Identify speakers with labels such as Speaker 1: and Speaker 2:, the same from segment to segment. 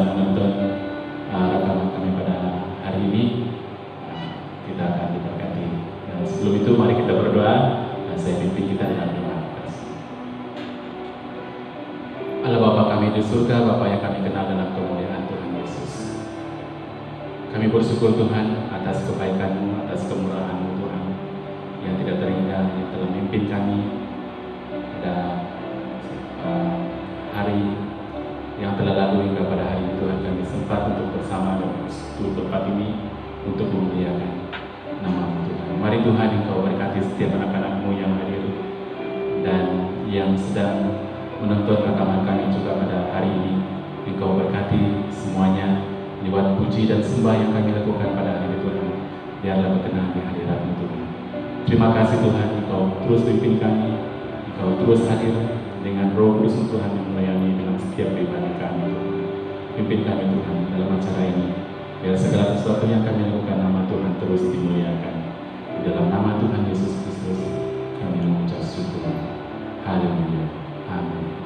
Speaker 1: sedang menonton rekaman kami pada hari ini, kita akan diberkati. Dan sebelum itu mari kita berdoa. Saya pimpin kita dengan doa. Allah Bapa kami di surga, Bapa yang kami kenal dalam kemuliaan Tuhan Yesus. Kami bersyukur Tuhan atas kebaikan-Mu, atas kemurahan-Mu Tuhan yang tidak terhingga, yang telah memimpin kami pada hari yang telah lalu hingga pada hari ini. Tuhan, kami sempat untuk bersama dalam tempat ini untuk memuliakan nama-Mu Tuhan. Mari Tuhan, Engkau berkati setiap anak-anak-Mu yang hadir dan yang sedang menonton rekaman kami juga pada hari ini. Engkau berkati semuanya lewat puji dan sembah yang kami lakukan pada hari ini Tuhan. Biarlah berkenan di hadirat-Mu Tuhan. Terima kasih Tuhan, Engkau terus pimpin kami, Engkau terus hadir dengan Roh Kudus Tuhan yang melayani dalam setiap pribadi kami Tuhan. Pimpin kami Tuhan dalam acara ini. Biar segala sesuatu yang kami lakukan nama Tuhan terus dimuliakan. Di dalam nama Tuhan Yesus Kristus kami mengucap syukur. Haleluya. Amin.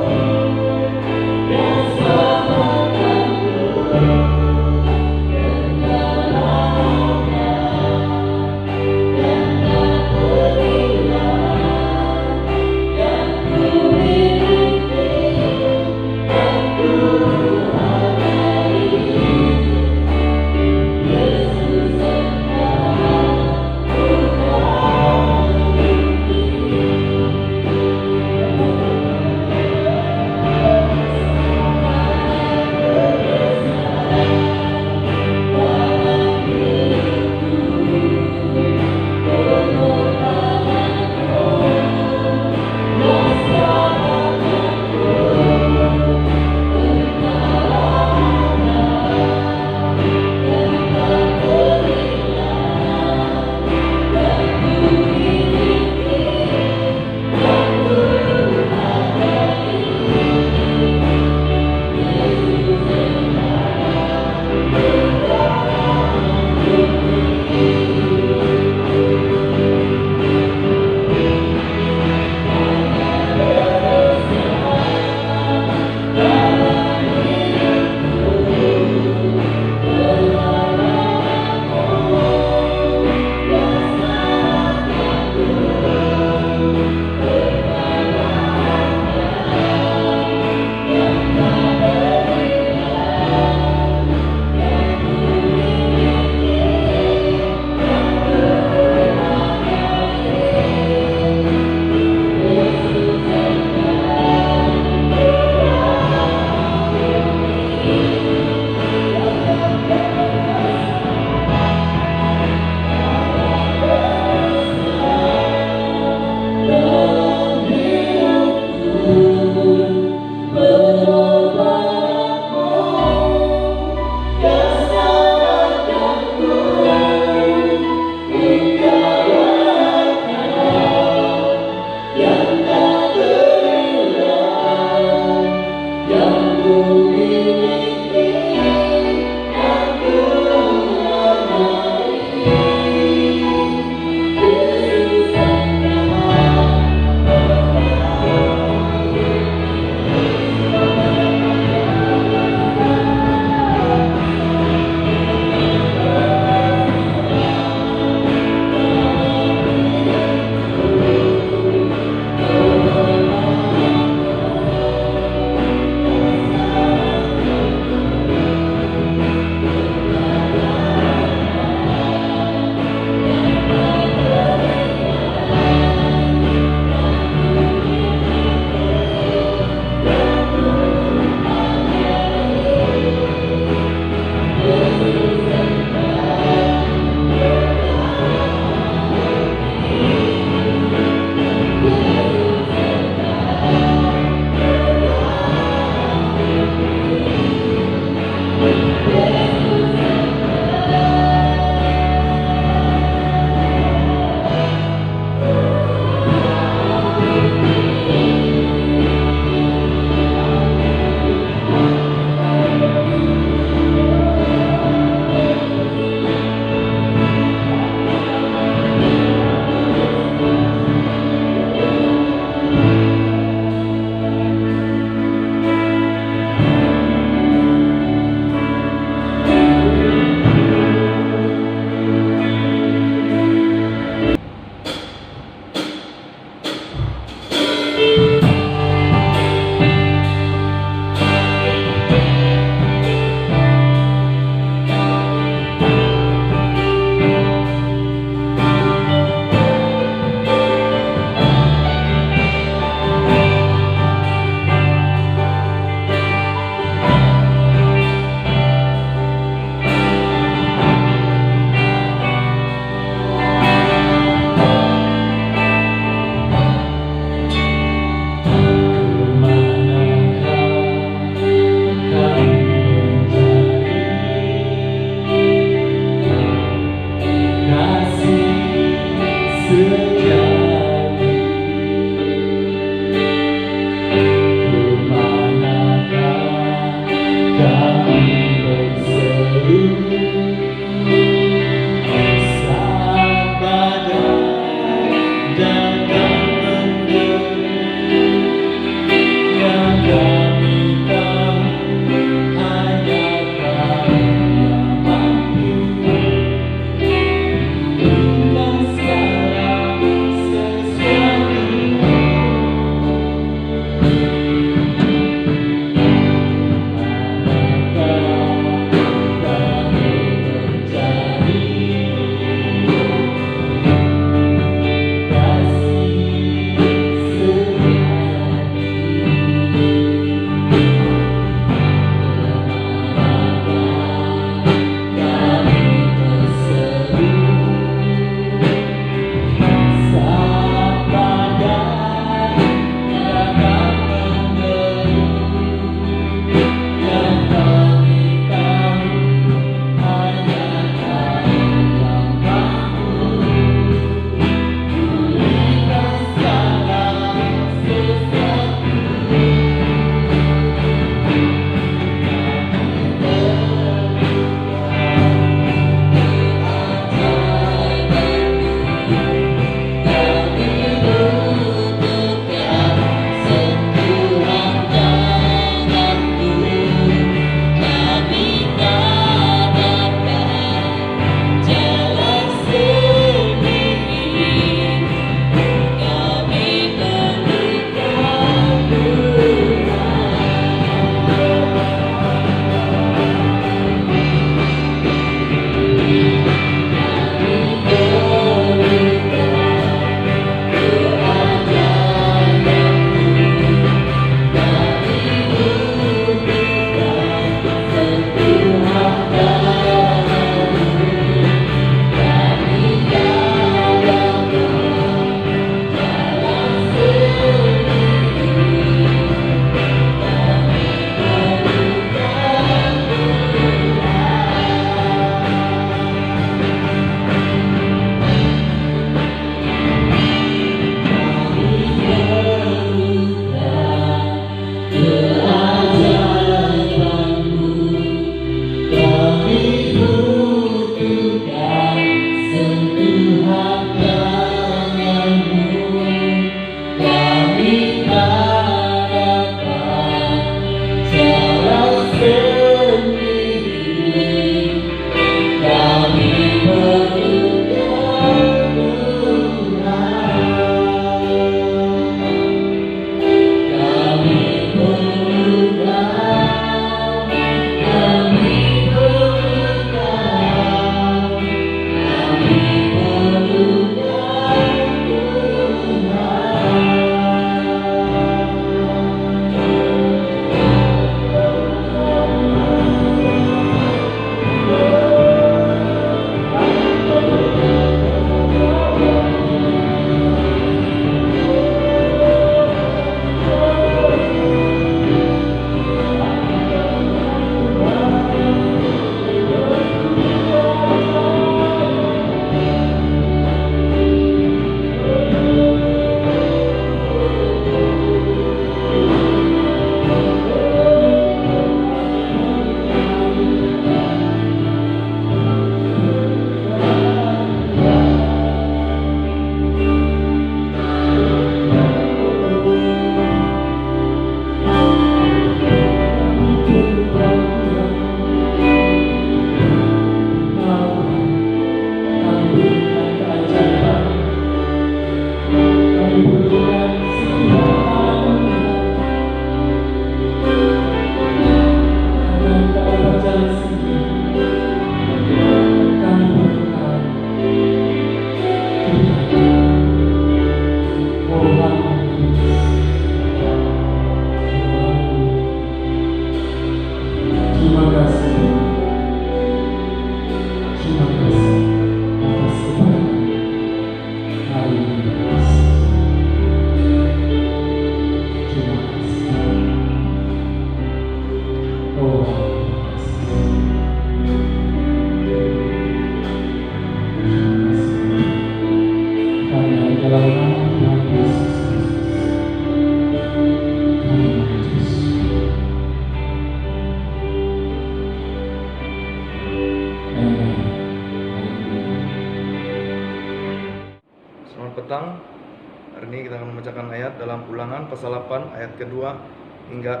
Speaker 2: membacakan ayat dalam Ulangan pasal 8 ayat kedua hingga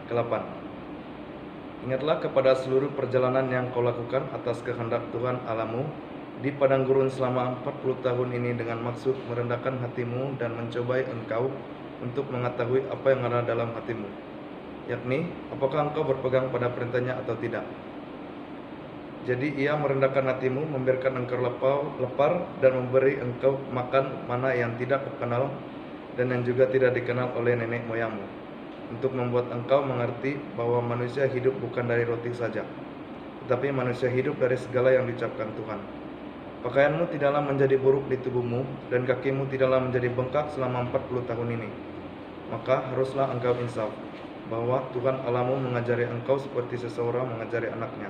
Speaker 2: ke-8. Ingatlah kepada seluruh perjalanan yang kau lakukan atas kehendak Tuhan Allahmu di padang gurun selama 40 tahun ini dengan maksud merendahkan hatimu dan mencobai engkau untuk mengetahui apa yang ada dalam hatimu, yakni apakah engkau berpegang pada perintahnya atau tidak. Jadi ia merendahkan hatimu, membiarkan engkau lapar dan memberi engkau makan mana yang tidak kau kenal dan yang juga tidak dikenal oleh nenek moyangmu, untuk membuat engkau mengerti bahwa manusia hidup bukan dari roti saja, tetapi manusia hidup dari segala yang diucapkan Tuhan. Pakaianmu tidaklah menjadi buruk di tubuhmu, dan kakimu tidaklah menjadi bengkak selama 40 tahun ini. Maka haruslah engkau insaf, bahwa Tuhan Allahmu mengajari engkau seperti seseorang mengajari anaknya.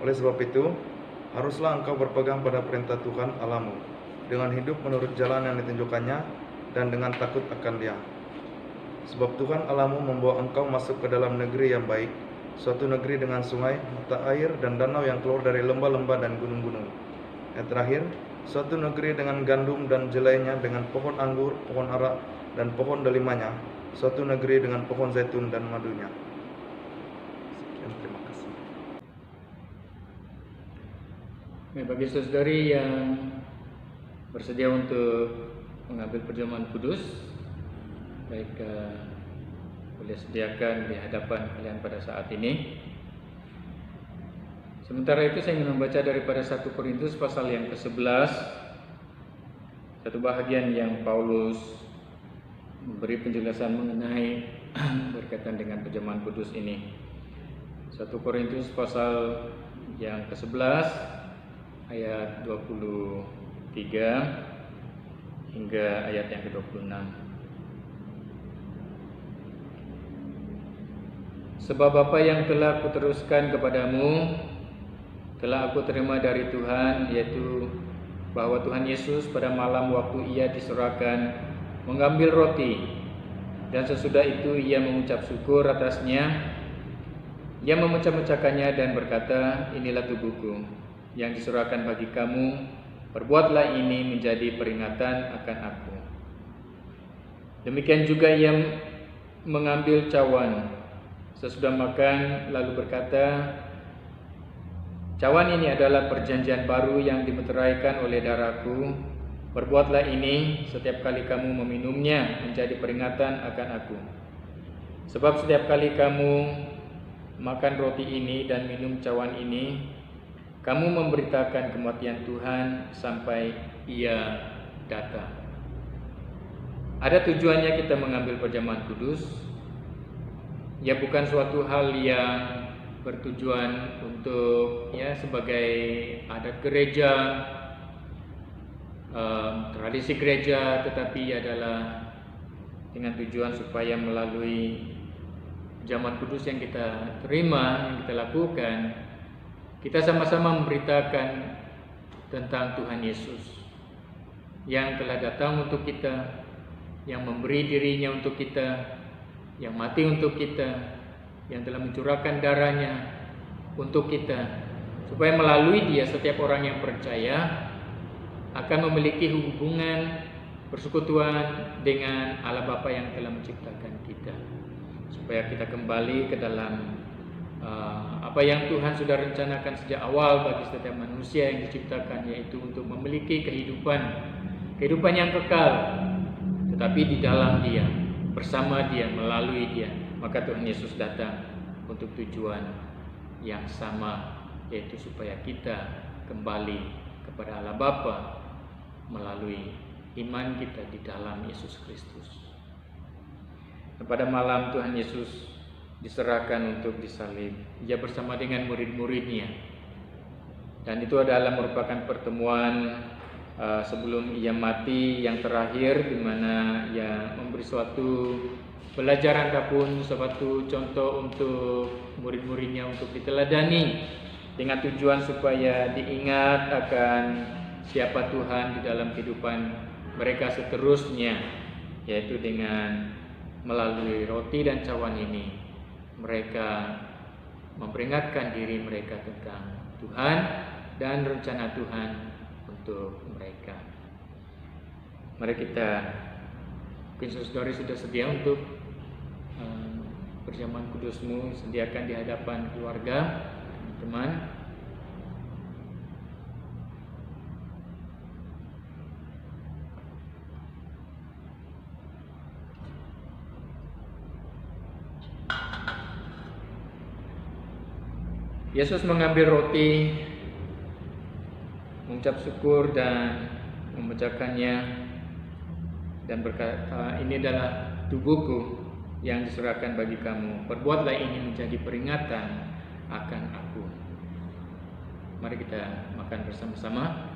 Speaker 2: Oleh sebab itu, haruslah engkau berpegang pada perintah Tuhan Allahmu, dengan hidup menurut jalan yang ditunjukkannya, dan dengan takut akan Dia. Sebab Tuhan Allahmu membawa engkau masuk ke dalam negeri yang baik, suatu negeri dengan sungai, mata air, dan danau yang keluar dari lembah-lembah dan gunung-gunung. Yang terakhir, suatu negeri dengan gandum dan jelainya, dengan pohon anggur, pohon ara, dan pohon delimanya, suatu negeri dengan pohon zaitun dan madunya. Sekian, terima kasih.
Speaker 3: Bagi saudari yang bersedia untuk mengambil perjamuan kudus, baik boleh sediakan di hadapan kalian pada saat ini. Sementara itu saya ingin membaca daripada 1 Korintus pasal yang ke-11, satu bahagian yang Paulus memberi penjelasan mengenai berkaitan dengan perjamuan kudus ini. 1 Korintus pasal yang ke-11 ayat 23 hingga ayat yang ke-26. Sebab apa yang telah kuteruskan kepadamu telah aku terima dari Tuhan, yaitu bahwa Tuhan Yesus pada malam waktu ia diserahkan mengambil roti, dan sesudah itu ia mengucap syukur atasnya, ia memecah-mecahkannya dan berkata, inilah tubuhku yang diserahkan bagi kamu, perbuatlah ini menjadi peringatan akan aku. Demikian juga ia mengambil cawan sesudah makan, lalu berkata, cawan ini adalah perjanjian baru yang dimeteraikan oleh darahku. Perbuatlah ini setiap kali kamu meminumnya menjadi peringatan akan aku. Sebab setiap kali kamu makan roti ini dan minum cawan ini, kamu memberitakan kematian Tuhan sampai Ia datang. Ada tujuannya kita mengambil perjamuan kudus. Ya, bukan suatu hal yang bertujuan untuk sebagai adat gereja, tradisi gereja, tetapi adalah dengan tujuan supaya melalui perjamuan kudus yang kita terima, yang kita lakukan, kita sama-sama memberitakan tentang Tuhan Yesus yang telah datang untuk kita, yang memberi dirinya untuk kita, yang mati untuk kita, yang telah mencurahkan darahnya untuk kita, supaya melalui Dia setiap orang yang percaya akan memiliki hubungan persekutuan dengan Allah Bapa yang telah menciptakan kita, supaya kita kembali ke dalam apa yang Tuhan sudah rencanakan sejak awal bagi setiap manusia yang diciptakan, yaitu untuk memiliki kehidupan yang kekal, tetapi di dalam Dia, bersama Dia, melalui Dia. Maka Tuhan Yesus datang untuk tujuan yang sama, yaitu supaya kita kembali kepada Allah Bapa melalui iman kita di dalam Yesus Kristus. Pada malam Tuhan Yesus diserahkan untuk disalib, Ia bersama dengan murid-muridnya, dan itu adalah merupakan pertemuan sebelum Ia mati yang terakhir, di mana Ia memberi suatu pelajaran ataupun suatu contoh untuk murid-muridnya untuk diteladani, dengan tujuan supaya diingat akan siapa Tuhan di dalam kehidupan mereka seterusnya, yaitu dengan melalui roti dan cawan ini mereka memperingatkan diri mereka tentang Tuhan dan rencana Tuhan untuk mereka. Mari kita Mungkin saudari sudah sedia untuk perjamuan kudusmu, sediakan di hadapan keluarga, teman-teman. Yesus mengambil roti, mengucap syukur dan memecahkannya dan berkata, ini adalah tubuhku yang diserahkan bagi kamu. Perbuatlah ini menjadi peringatan akan aku. Mari kita makan bersama-sama.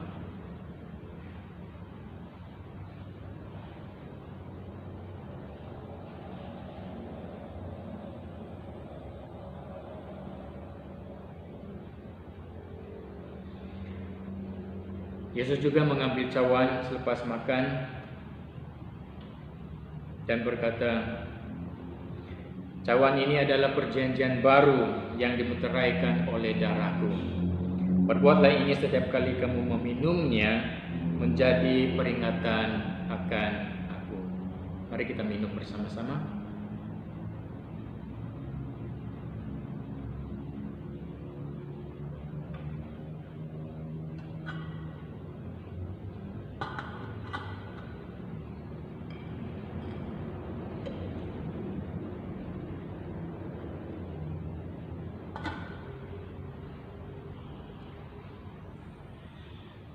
Speaker 3: Yesus juga mengambil cawan selepas makan dan berkata, cawan ini adalah perjanjian baru yang dimeteraikan oleh darahku. Perbuatlah ini setiap kali kamu meminumnya menjadi peringatan akan aku. Mari kita minum bersama-sama.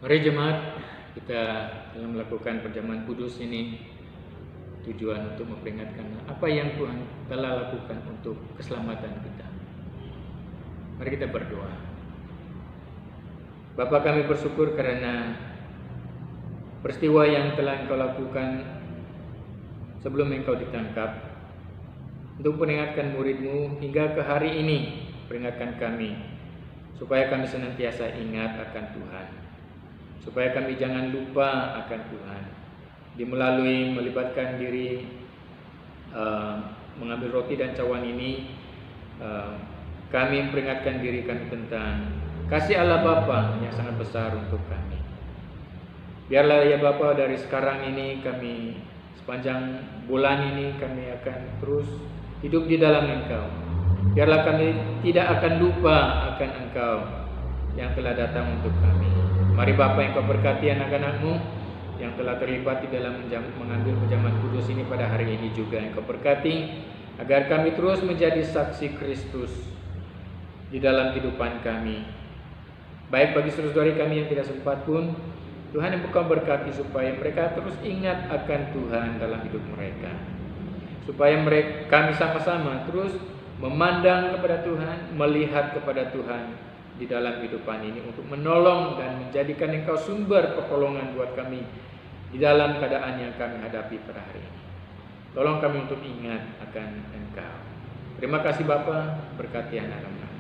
Speaker 3: Mari jemaat, kita dalam melakukan perjamuan kudus ini tujuan untuk memperingatkan apa yang Tuhan telah lakukan untuk keselamatan kita. Mari kita berdoa. Bapa, kami bersyukur karena peristiwa yang telah Engkau lakukan sebelum Engkau ditangkap untuk peringatkan murid-Mu hingga ke hari ini, peringatkan kami supaya kami senantiasa ingat akan Tuhan. Supaya kami jangan lupa akan Tuhan. Melalui melibatkan diri mengambil roti dan cawan ini, kami memperingatkan diri kami tentang kasih Allah Bapa yang sangat besar untuk kami. Biarlah ya Bapa, dari sekarang ini kami sepanjang bulan ini kami akan terus hidup di dalam Engkau. Biarlah kami tidak akan lupa akan Engkau yang telah datang untuk kami. Mari Bapa, Engkau berkati anak-anak-Mu yang telah terlibat di dalam mengambil perjamuan kudus ini pada hari ini juga. Engkau berkati agar kami terus menjadi saksi Kristus di dalam kehidupan kami. Baik bagi saudara kami yang tidak sempat pun, Tuhan Engkau berkati supaya mereka terus ingat akan Tuhan dalam hidup mereka. Supaya kami sama-sama terus memandang kepada Tuhan, melihat kepada Tuhan di dalam kehidupan ini untuk menolong dan menjadikan Engkau sumber pertolongan buat kami di dalam keadaan yang kami hadapi pada hari ini. Tolong kami untuk ingat akan Engkau. Terima kasih Bapa, berkati anak-anak.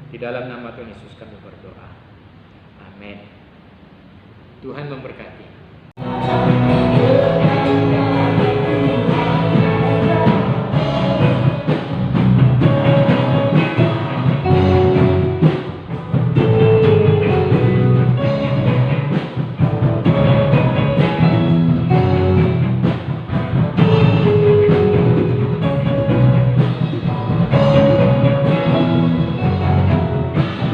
Speaker 3: Di dalam nama Tuhan Yesus kami berdoa. Amin. Tuhan memberkati.